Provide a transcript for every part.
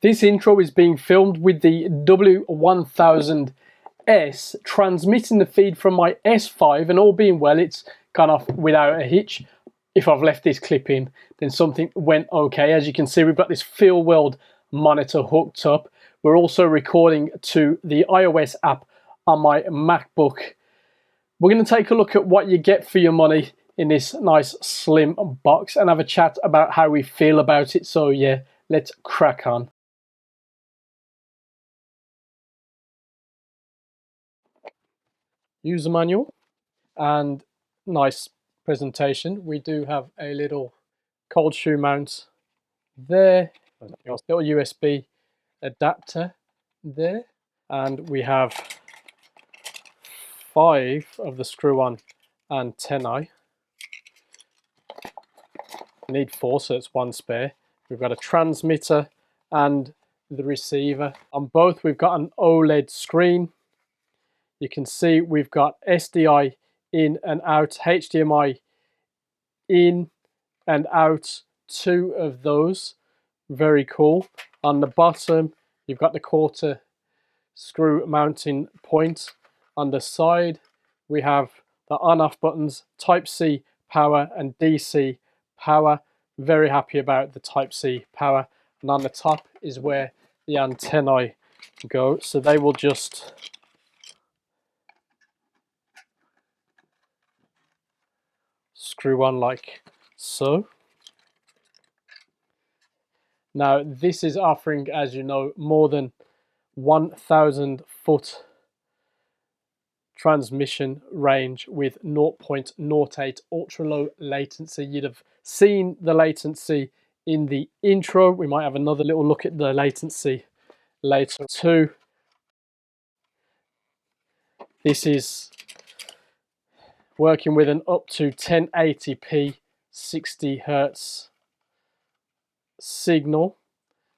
This intro is being filmed with the W1000S, transmitting the feed from my S5, and all being well, it's gone off without a hitch. If I've left this clip in, then something went okay. As you can see, we've got this Field World monitor hooked up. We're also recording to the iOS app on my MacBook. We're going to take a look at what you get for your money in this nice slim box and have a chat about how we feel about it. So yeah, let's crack on. User manual and nice presentation. We do have a little cold shoe mount there, little USB adapter there, and we have 5 of the screw-on antennae. We need 4, so it's 1 spare. We've got a transmitter and the receiver. On both we've got an OLED screen. You can see we've got SDI in and out, HDMI in and out, 2 of those. Very cool. On the bottom you've got the quarter screw mounting point. On the side we have the on-off buttons, Type-C power and DC power. Very happy about the Type-C power. And on the top is where the antennae go, so they will just screw on like so. Now this is offering, as you know, more than 1,000 foot transmission range with 0.08 ultra low latency. You'd have seen the latency in the intro. We might have another little look at the latency later too. This is working with an up to 1080p 60 Hertz signal.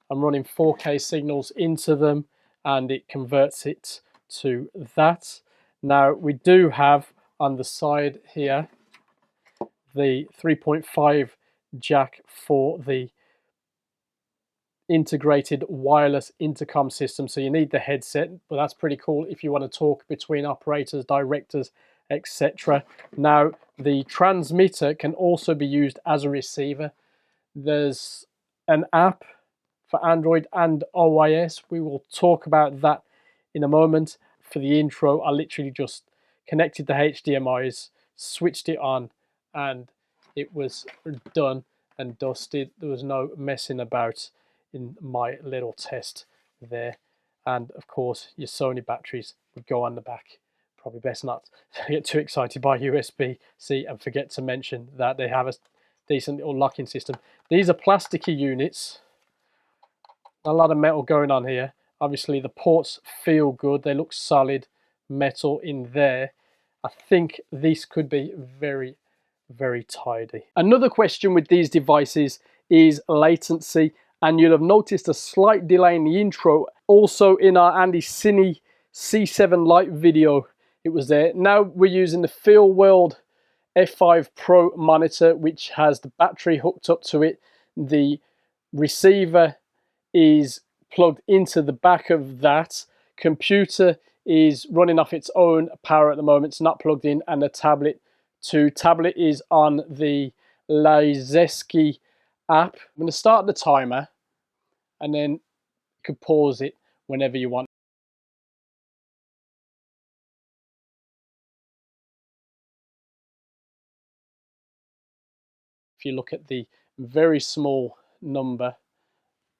I'm running 4K signals into them and it converts it to that. Now we do have on the side here the 3.5 jack for the integrated wireless intercom system, so you need the headset, but that's pretty cool if you want to talk between operators, directors, etc. Now the transmitter can also be used as a receiver. There's an app for Android and iOS. We will talk about that in a moment. For the intro, I literally just connected the HDMIs, switched it on, and it was done and dusted. There was no messing about in my little test there. And of course, your Sony batteries would go on the back. Probably best not to get too excited by USB-C and forget to mention that they have a decent little locking system. These are plasticky units. A lot of metal going on here. Obviously the ports feel good, they look solid metal in there. I think this could be very, very tidy. Another question with these devices is latency, and you'll have noticed a slight delay in the intro. Also in our Andy Cine C7 Lite video, it was there. Now we're using the Field World F5 Pro monitor, which has the battery hooked up to it. The receiver is plugged into the back of that. Computer is running off its own power at the moment. It's not plugged in. And the tablet is on the LAIZESKE app. I'm going to start the timer and then you can pause it whenever you want. If you look at the very small number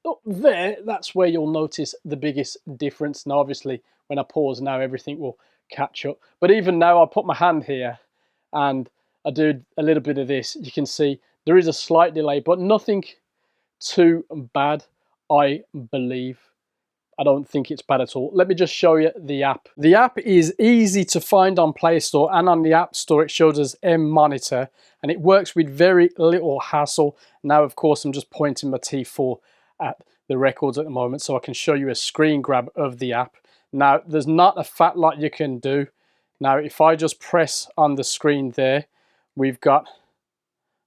up there, that's where you'll notice the biggest difference. Now obviously when I pause now, everything will catch up, but even now I put my hand here and I do a little bit of this, you can see there is a slight delay, but nothing too bad, I believe. I don't think it's bad at all. Let me just show you the app. The app is easy to find on Play Store, and on the App Store it shows us M Monitor, and it works with very little hassle. Now of course I'm just pointing my T4 at the records at the moment so I can show you a screen grab of the app. Now there's not a fat lot you can do. Now if I just press on the screen there, we've got,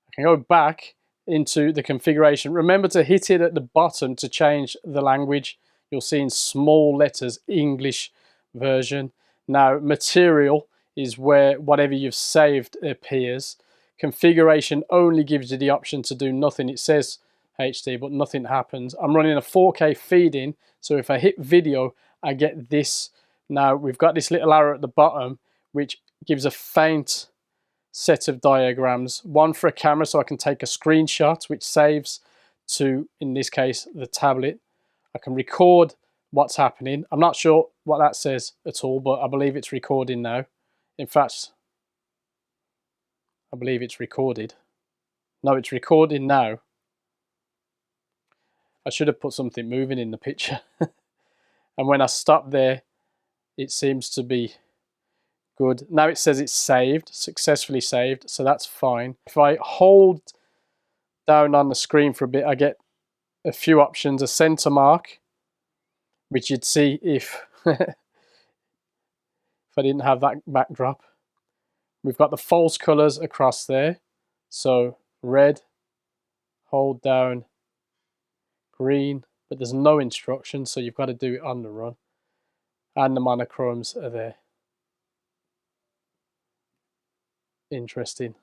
I can go back, into the configuration. Remember to hit it at the bottom to change the language. You'll see in small letters English version. Now material is where whatever you've saved appears. Configuration only gives you the option to do nothing. It says HD but nothing happens. I'm running a 4K feed in, so if I hit video I get this. Now we've got this little arrow at the bottom which gives a faint set of diagrams, one for a camera so I can take a screenshot which saves to, in this case, the tablet. I can record what's happening. I'm not sure what that says at all, but I believe it's recording now. In fact, I believe it's recorded. No, it's recording now. I should have put something moving in the picture. And when I stop there, it seems to be good. Now it says it's saved, successfully saved, so that's fine. If I hold down on the screen for a bit, I get a few options. A center mark, which you'd see if if I didn't have that backdrop. We've got the false colors across there, so red, hold down, green, but there's no instructions, so you've got to do it on the run. And the monochromes are there. Interesting.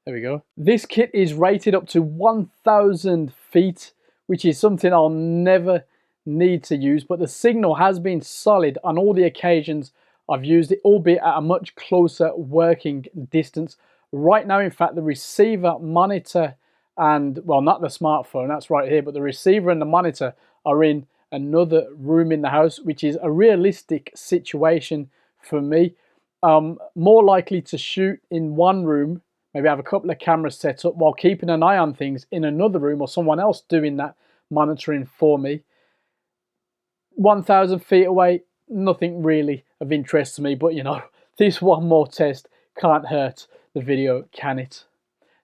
There we go. This kit is rated up to 1000 feet, which is something I'll never need to use, but the signal has been solid on all the occasions I've used it, albeit at a much closer working distance. Right now, in fact, the receiver, monitor, and, well, not the smartphone, that's right here, but the receiver and the monitor are in another room in the house, which is a realistic situation for me. More likely to shoot in one room, maybe have a couple of cameras set up while keeping an eye on things in another room, or someone else doing that monitoring for me. 1000 feet away, nothing really of interest to me, but you know, this one more test can't hurt the video, can it?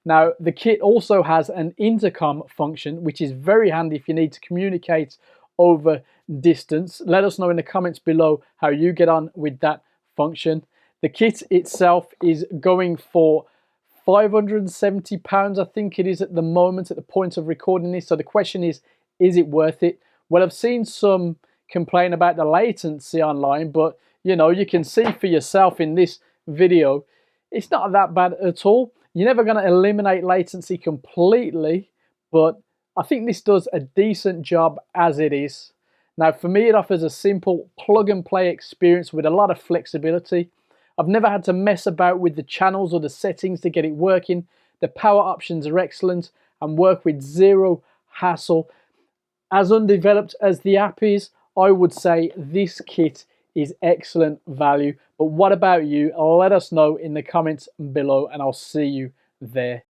Now, the kit also has an intercom function, which is very handy if you need to communicate over distance. Let us know in the comments below how you get on with that function. The kit itself is going for £570, I think it is at the moment, at the point of recording this. So the question is it worth it? Well, I've seen some complain about the latency online, but you know, you can see for yourself in this video, it's not that bad at all. You're never going to eliminate latency completely, but I think this does a decent job as it is. Now, for me, it offers a simple plug-and-play experience with a lot of flexibility. I've never had to mess about with the channels or the settings to get it working. The power options are excellent and work with zero hassle. As undeveloped as the app is, I would say this kit is excellent value. But what about you? Let us know in the comments below and I'll see you there.